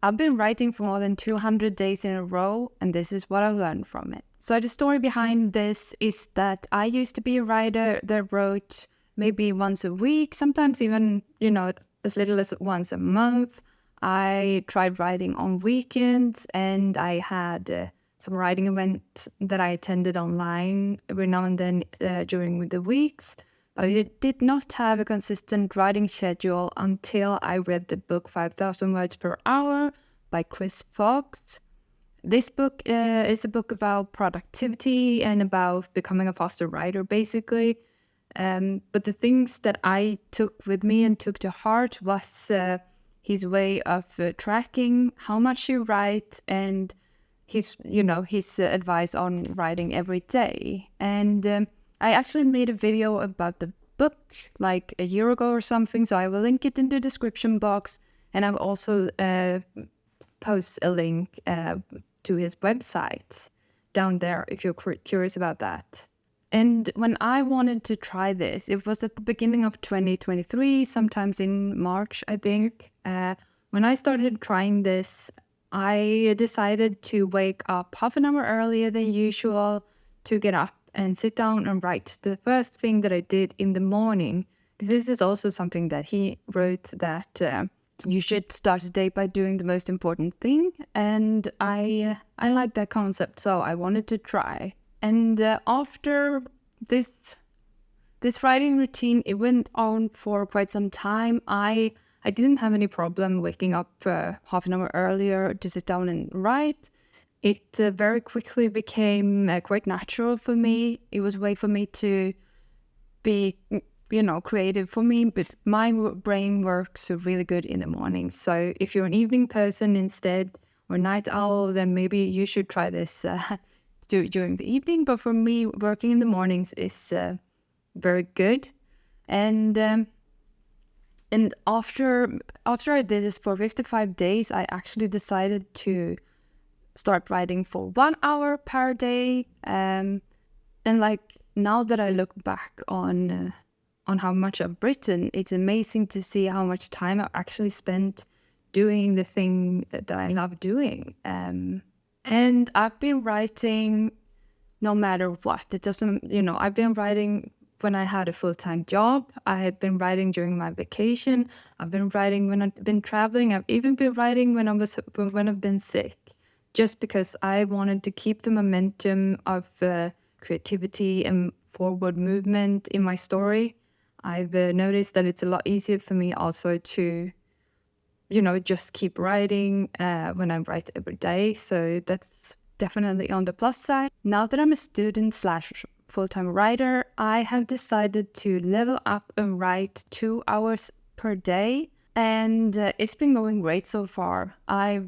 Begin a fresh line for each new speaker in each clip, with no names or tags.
I've been writing for more than 200 days in a row, and this is what I've learned from it. So the story behind this is that I used to be a writer that wrote maybe once a week, sometimes even, as little as once a month. I tried writing on weekends, and I had some writing events that I attended online every now and then during the weeks. But I did not have a consistent writing schedule until I read the book 5,000 Words Per Hour by Chris Fox. This book is a book about productivity and about becoming a faster writer, basically. But the things that I took with me and took to heart was his way of tracking how much you write and his advice on writing every day. And I actually made a video about the book like a year ago or something, so I will link it in the description box, and I will also post a link to his website down there if you're curious about that. And when I wanted to try this, it was at the beginning of 2023, sometimes in March, I think. When I started trying this, I decided to wake up half an hour earlier than usual to get up and sit down and write. The first thing that I did in the morning, this is also something that he wrote, that you should start a day by doing the most important thing. And I like that concept, so I wanted to try. And after this writing routine, it went on for quite some time. I didn't have any problem waking up half an hour earlier to sit down and write. It very quickly became quite natural for me. It was a way for me to be, creative for me, but my brain works really good in the morning. So if you're an evening person instead, or night owl, then maybe you should try this during the evening. But for me, working in the mornings is very good. And after I did this for 55 days, I actually decided to start writing for 1 hour per day. And now that I look back on how much I've written, it's amazing to see how much time I've actually spent doing the thing that I love doing. And I've been writing no matter what. It doesn't, I've been writing when I had a full-time job. I have been writing during my vacation. I've been writing when I've been traveling. I've even been writing when I've been sick, just because I wanted to keep the momentum of creativity and forward movement in my story. I've noticed that it's a lot easier for me also to, just keep writing when I write every day. So that's definitely on the plus side. Now that I'm a student / full-time writer, I have decided to level up and write 2 hours per day. And it's been going great so far. I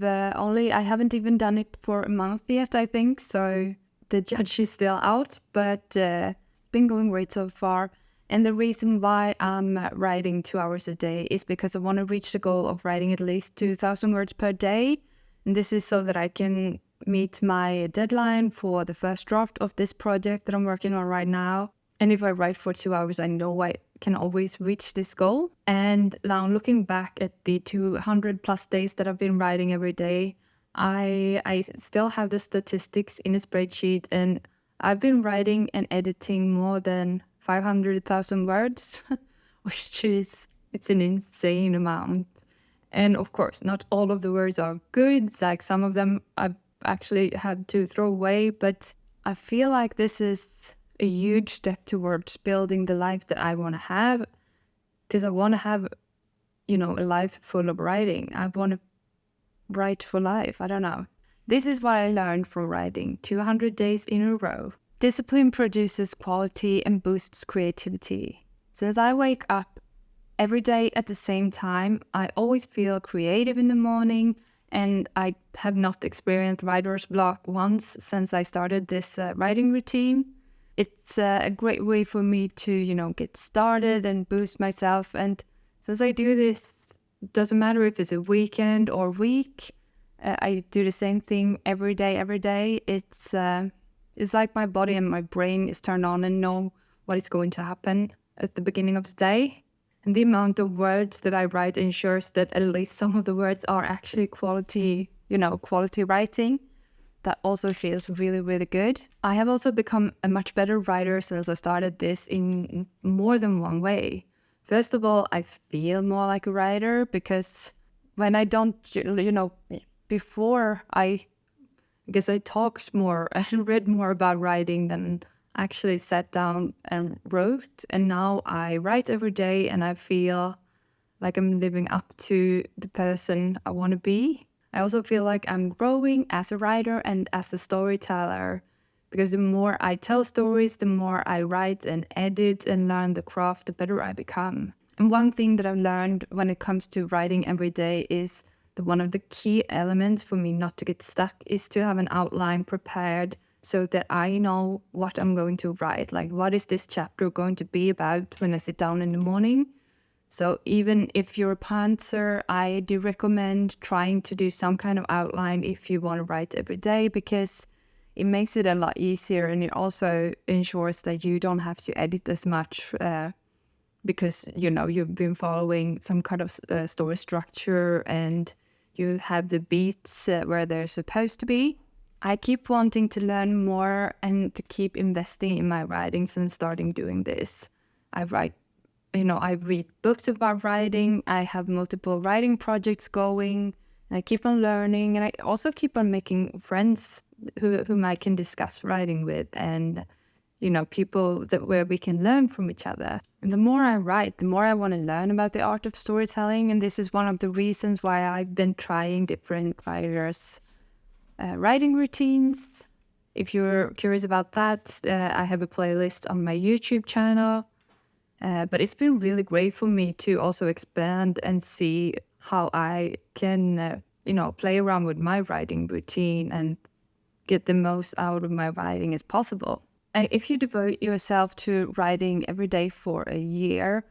haven't even done it for a month yet, I think. So the judge is still out, but it's been going great so far. And the reason why I'm writing 2 hours a day is because I want to reach the goal of writing at least 2,000 words per day. And this is so that I can meet my deadline for the first draft of this project that I'm working on right now. And if I write for 2 hours, I know I can always reach this goal. And now looking back at the 200 plus days that I've been writing every day, I still have the statistics in a spreadsheet, and I've been writing and editing more than 500,000 words, it's an insane amount. And of course, not all of the words are good. Like some of them I've actually had to throw away, but I feel like this is a huge step towards building the life that I want to have, because I want to have, a life full of writing. I want to write for life. I don't know. This is what I learned from writing 200 days in a row. Discipline produces quality and boosts creativity. Since I wake up every day at the same time, I always feel creative in the morning, and I have not experienced writer's block once since I started this writing routine. It's a great way for me to, get started and boost myself. And since I do this, it doesn't matter if it's a weekend or week, I do the same thing every day. It's like my body and my brain is turned on and know what is going to happen at the beginning of the day. And the amount of words that I write ensures that at least some of the words are actually quality writing. That also feels really, really good. I have also become a much better writer since I started this in more than one way. First of all, I feel more like a writer because when I don't, before I guess I talked more and read more about writing than actually sat down and wrote. And now I write every day and I feel like I'm living up to the person I want to be. I also feel like I'm growing as a writer and as a storyteller because the more I tell stories, the more I write and edit and learn the craft, the better I become. And one thing that I've learned when it comes to writing every day is that one of the key elements for me not to get stuck is to have an outline prepared so that I know what I'm going to write. Like, what is this chapter going to be about when I sit down in the morning? So even if you're a pantser, I do recommend trying to do some kind of outline if you want to write every day, because it makes it a lot easier, and it also ensures that you don't have to edit as much because you've been following some kind of story structure and you have the beats where they're supposed to be. I keep wanting to learn more and to keep investing in my writing since starting doing this. I read books about writing. I have multiple writing projects going. And I keep on learning, and I also keep on making friends whom I can discuss writing with, and people where we can learn from each other. And the more I write, the more I want to learn about the art of storytelling, and this is one of the reasons why I've been trying different writers' writing routines. If you're curious about that, I have a playlist on my YouTube channel. But it's been really great for me to also expand and see how I can, play around with my writing routine and get the most out of my writing as possible. And if you devote yourself to writing every day for a year,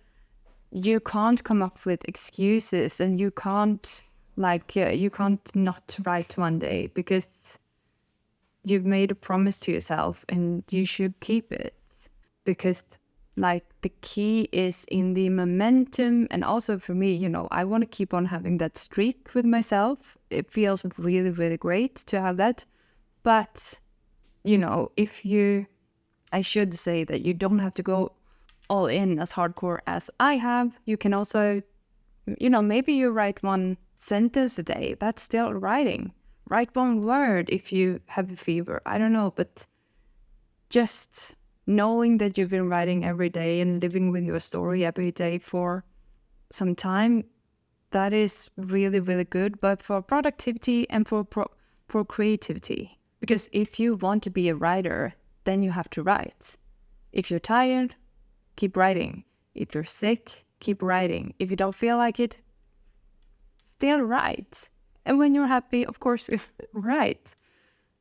you can't come up with excuses, and you can't not write one day, because you've made a promise to yourself and you should keep it. Because the key is in the momentum, and also for me, I want to keep on having that streak with myself. It feels really, really great to have that. But, I should say that you don't have to go all in as hardcore as I have. You can also, maybe you write one sentence a day. That's still writing. Write one word if you have a fever. I don't know, but just knowing that you've been writing every day and living with your story every day for some time, that is really, really good, both for productivity and for creativity. Because if you want to be a writer, then you have to write. If you're tired, keep writing. If you're sick, keep writing. If you don't feel like it, still write. And when you're happy, of course, write.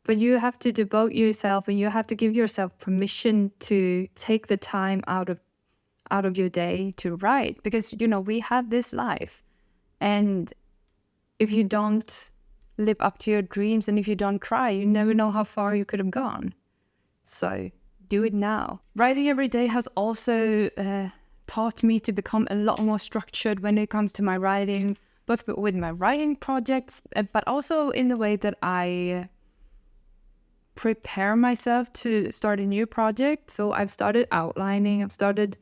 But you have to devote yourself, and you have to give yourself permission to take the time out of your day to write, because we have this life, and if you don't live up to your dreams and if you don't try, you never know how far you could have gone. So do it now. Writing every day has also taught me to become a lot more structured when it comes to my writing, both with my writing projects, but also in the way that I prepare myself to start a new project. So I've started outlining, I've started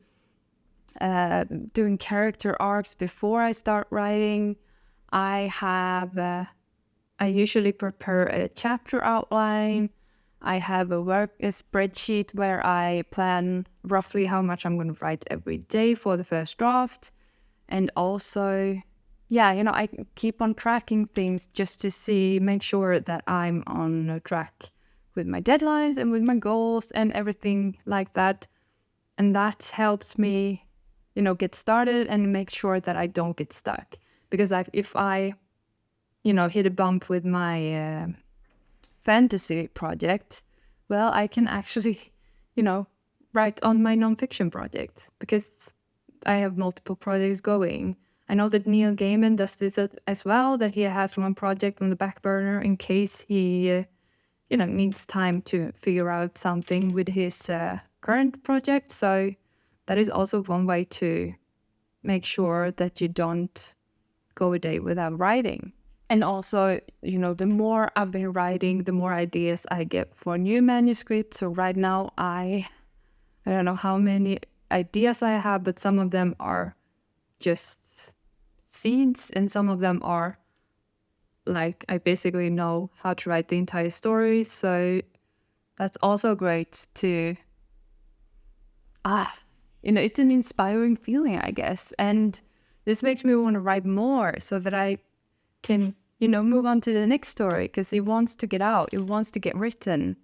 doing character arcs before I start writing. I usually prepare a chapter outline. I have a spreadsheet where I plan roughly how much I'm going to write every day for the first draft. And also, I keep on tracking things just to make sure that I'm on track with my deadlines and with my goals and everything like that. And that helps me, get started and make sure that I don't get stuck. Because if I hit a bump with my fantasy project, well, I can actually, write on my nonfiction project, because I have multiple projects going. I know that Neil Gaiman does this as well, that he has one project on the back burner in case he needs time to figure out something with his current project. So that is also one way to make sure that you don't go a day without writing. And also, the more I've been writing, the more ideas I get for new manuscripts. So right now, I don't know how many ideas I have, but some of them are just seeds, and some of them are like I basically know how to write the entire story. So that's also great to, it's an inspiring feeling, I guess. And this makes me want to write more so that I can, move on to the next story, because it wants to get out. It wants to get written.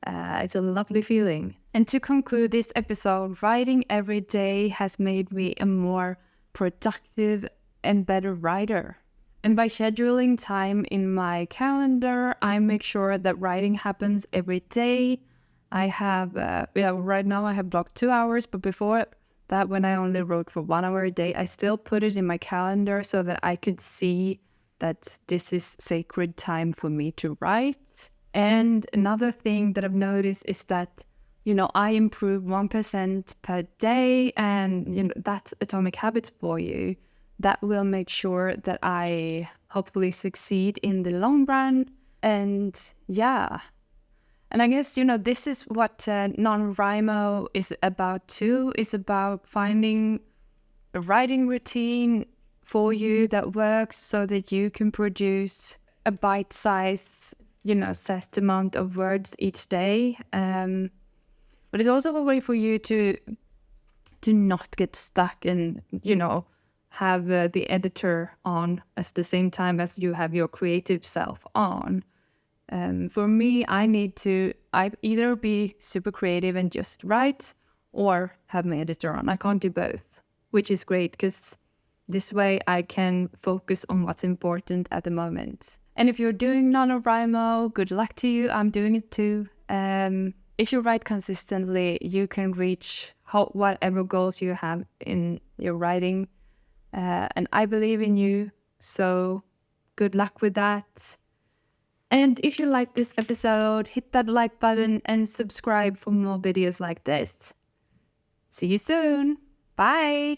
It's a lovely feeling. And to conclude this episode, writing every day has made me a more productive and better writer. And by scheduling time in my calendar, I make sure that writing happens every day. I have, right now I have blocked 2 hours, but before that, when I only wrote for 1 hour a day, I still put it in my calendar so that I could see that this is sacred time for me to write. And another thing that I've noticed is that, I improve 1% per day, and, that's atomic habits for you. That will make sure that I hopefully succeed in the long run. And yeah. And I guess, this is what Nanowrimo is about too. It's about finding a writing routine for you that works so that you can produce a bite-sized, set amount of words each day. But it's also a way for you to not get stuck and, have the editor on at the same time as you have your creative self on. For me, I either be super creative and just write, or have my editor on. I can't do both, which is great because this way I can focus on what's important at the moment. And if you're doing Nanowrimo, good luck to you. I'm doing it too. If you write consistently, you can reach whatever goals you have in your writing. And I believe in you. So good luck with that. And if you like this episode, hit that like button and subscribe for more videos like this. See you soon. Bye.